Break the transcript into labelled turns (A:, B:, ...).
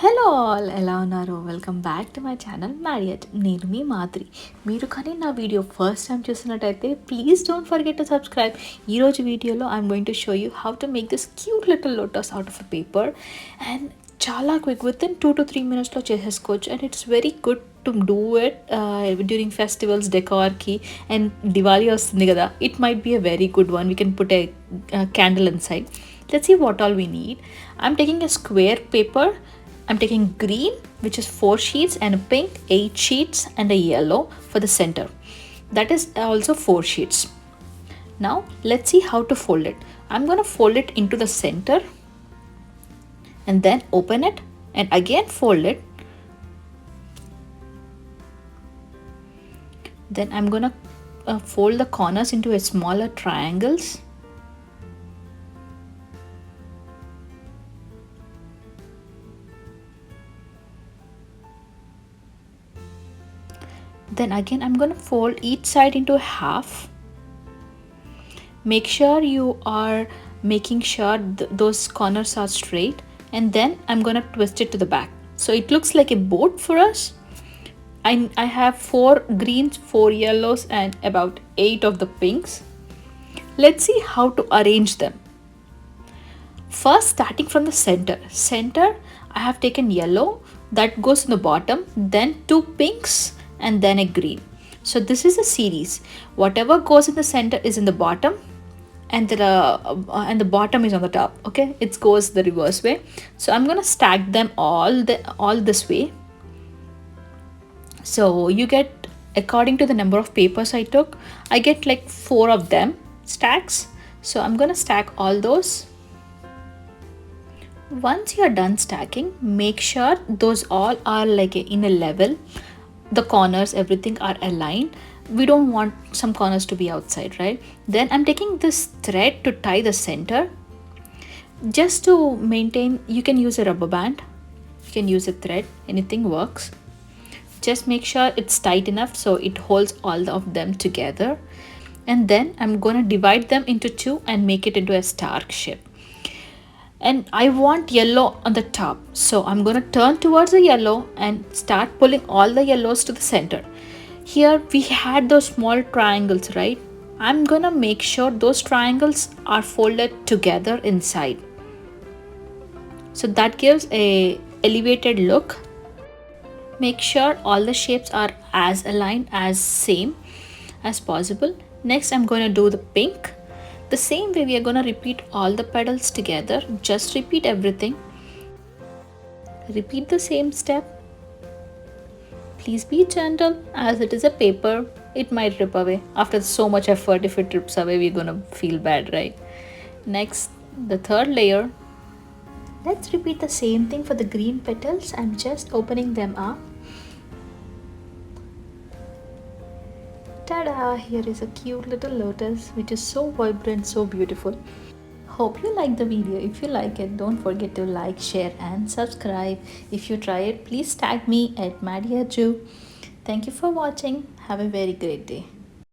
A: Hello all, ఎలా ఉన్నారు? Welcome back to my channel Marriott. నేను మీ మాధురి. మీరు కానీ నా వీడియో ఫస్ట్ టైం చూసినట్టయితే please don't forget to subscribe. ఈరోజు వీడియోలో I'm going to show you how to make this cute little lotus out of a paper. And చాలా quick, within 2 to 3 minutesలో చేసేసుకోవచ్చు. And it's very good to do it during festivals, డెకార్కి. And Diwali వస్తుంది కదా, it might be a very good one. We can put a candle inside. Let's see what all we need. I'm taking a square paper. I'm taking green, which is 4 sheets, and a pink 8 sheets, and a yellow for the center. That is also 4 sheets. Now let's see how to fold it. I'm going to fold it into the center and then open it and again fold it. Then I'm going to fold the corners into a smaller triangles. Then again I'm going to fold each side into half. Make sure you are making sure those corners are straight, and then I'm going to twist it to the back so it looks like a boat for us. I have 4 greens, 4 yellows, and about 8 of the pinks. Let's see how to arrange them. First, starting from the center, I have taken yellow that goes in the bottom, then 2 pinks, and then a green. So this is a series. Whatever goes in the center is in the bottom, and the bottom is on the top. Okay, it goes the reverse way. So I'm going to stack them all this way. So you get, according to the number of papers I took, I get like 4 of them stacks. So I'm going to stack all those. Once you are done stacking, make sure those all are like in a level. The corners, everything are aligned. We don't want some corners to be outside, right? Then I'm taking this thread to tie the center. Just to maintain, you can use a rubber band, you can use a thread, anything works. Just make sure it's tight enough so it holds all of them together. And then I'm going to divide them into 2 and make it into a star shape. And I want yellow on the top, so I'm going to turn towards the yellow and start pulling all the yellows to the center. Here we had those small triangles, right? I'm going to make sure those triangles are folded together inside, so that gives a elevated look. Make sure all the shapes are as aligned, as same as possible. Next I'm going to do the pink. The same way we are going to repeat all the petals together. Just repeat everything. Repeat the same step. Please be gentle, as it is a paper. It might rip away. After so much effort, if it rips away, we're going to feel bad, right? Next, the third layer. Let's repeat the same thing for the green petals. I'm just opening them up. Ta-da! Here is a cute little lotus which is so vibrant, so beautiful. Hope you like the video. If you like it, don't forget to like, share, and subscribe. If you try it, please tag me at Madhuri. Thank you for watching. Have a very great day.